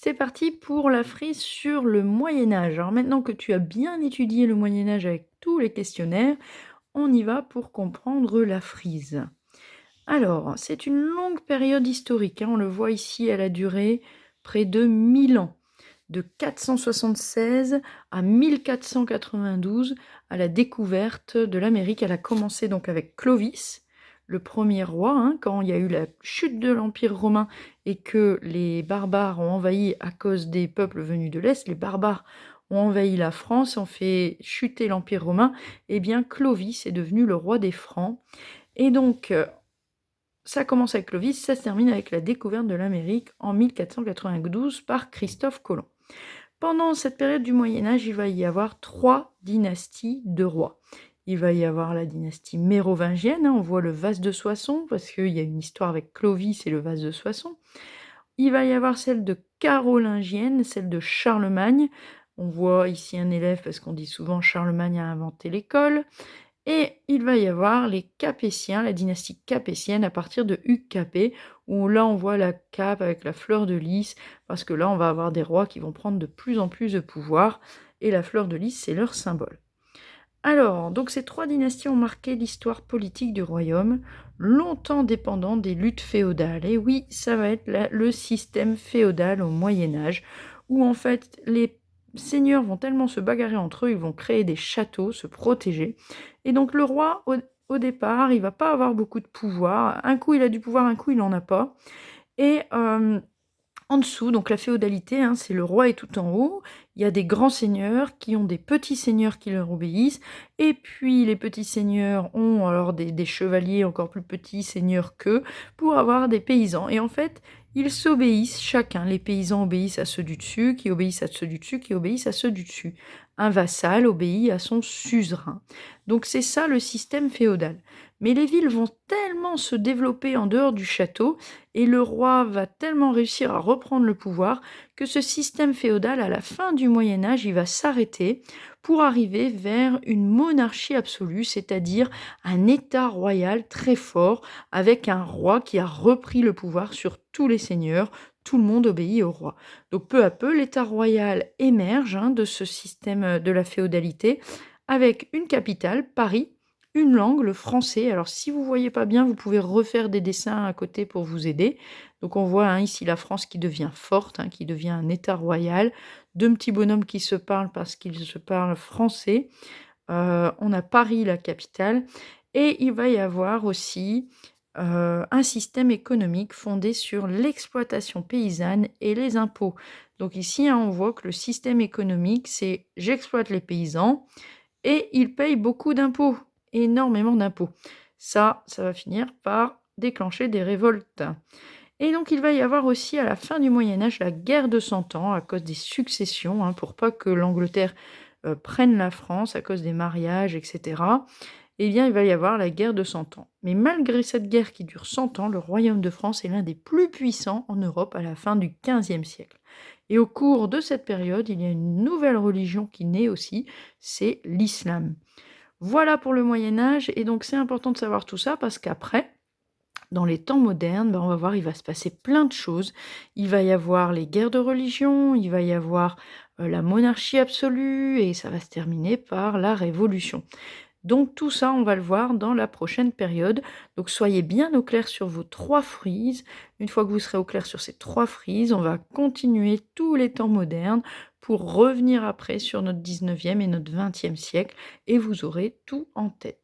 C'est parti pour la frise sur le Moyen Âge. Alors maintenant que tu as bien étudié le Moyen Âge avec tous les questionnaires, on y va pour comprendre la frise. Alors, c'est une longue période historique, hein, on le voit ici, elle a duré près de 1000 ans, de 476 à 1492, à la découverte de l'Amérique. Elle a commencé donc avec Clovis, le premier roi, hein, quand il y a eu la chute de l'Empire romain et que les barbares ont envahi à cause des peuples venus de l'Est. Les barbares ont envahi la France, ont fait chuter l'Empire romain. Eh bien, Clovis est devenu le roi des Francs. Et donc, ça commence avec Clovis, ça se termine avec la découverte de l'Amérique en 1492 par Christophe Colomb. Pendant cette période du Moyen-Âge, il va y avoir 3 dynasties de rois. Il va y avoir la dynastie mérovingienne, hein, on voit le vase de Soissons, parce qu'il y a une histoire avec Clovis et le vase de Soissons. Il va y avoir celle de carolingienne, celle de Charlemagne. On voit ici un élève, parce qu'on dit souvent Charlemagne a inventé l'école. Et il va y avoir les Capétiens, la dynastie capétienne à partir de Hugues Capet, où là on voit la cape avec la fleur de lys, parce que là on va avoir des rois qui vont prendre de plus en plus de pouvoir, et la fleur de lys c'est leur symbole. Alors, donc ces 3 dynasties ont marqué l'histoire politique du royaume, longtemps dépendant des luttes féodales. Et oui, ça va être le système féodal au Moyen-Âge, où en fait les seigneurs vont tellement se bagarrer entre eux, ils vont créer des châteaux, se protéger. Et donc le roi, au départ, il va pas avoir beaucoup de pouvoir. Un coup il a du pouvoir, un coup il n'en a pas. Et en dessous, donc la féodalité, hein, c'est le roi est tout en haut. Il y a des grands seigneurs qui ont des petits seigneurs qui leur obéissent. Et puis les petits seigneurs ont alors des chevaliers encore plus petits seigneurs qu'eux pour avoir des paysans. Et en fait, ils s'obéissent chacun. Les paysans obéissent à ceux du dessus, qui obéissent à ceux du dessus, qui obéissent à ceux du dessus. Un vassal obéit à son suzerain. Donc c'est ça le système féodal. Mais les villes vont tellement se développer en dehors du château et le roi va tellement réussir à reprendre le pouvoir que ce système féodal, à la fin du Moyen-Âge, il va s'arrêter pour arriver vers une monarchie absolue, c'est-à-dire un État royal très fort, avec un roi qui a repris le pouvoir sur tous les seigneurs. Tout le monde obéit au roi. Donc peu à peu, l'État royal émerge, hein, de ce système de la féodalité, avec une capitale, Paris, une langue, le français. Alors si vous voyez pas bien, vous pouvez refaire des dessins à côté pour vous aider. Donc on voit, hein, ici la France qui devient forte, hein, qui devient un État royal. 2 petits bonhommes qui se parlent parce qu'ils se parlent français. On a Paris, la capitale. Et il va y avoir aussi un système économique fondé sur l'exploitation paysanne et les impôts. Donc ici, hein, on voit que le système économique, c'est j'exploite les paysans et ils payent beaucoup d'impôts, énormément d'impôts. Ça va finir par déclencher des révoltes. Et donc il va y avoir aussi à la fin du Moyen-Âge la guerre de 100 ans à cause des successions, hein, pour pas que l'Angleterre prenne la France à cause des mariages, etc. Eh bien, il va y avoir la guerre de 100 ans. Mais malgré cette guerre qui dure 100 ans, le royaume de France est l'un des plus puissants en Europe à la fin du XVe siècle. Et au cours de cette période, il y a une nouvelle religion qui naît aussi, c'est l'islam. Voilà pour le Moyen Âge, et donc c'est important de savoir tout ça parce qu'après, dans les temps modernes, on va voir, il va se passer plein de choses. Il va y avoir les guerres de religion, il va y avoir la monarchie absolue, et ça va se terminer par la révolution. Donc tout ça, on va le voir dans la prochaine période. Donc soyez bien au clair sur vos 3 frises. Une fois que vous serez au clair sur ces 3 frises, on va continuer tous les temps modernes pour revenir après sur notre 19e et notre 20e siècle, et vous aurez tout en tête.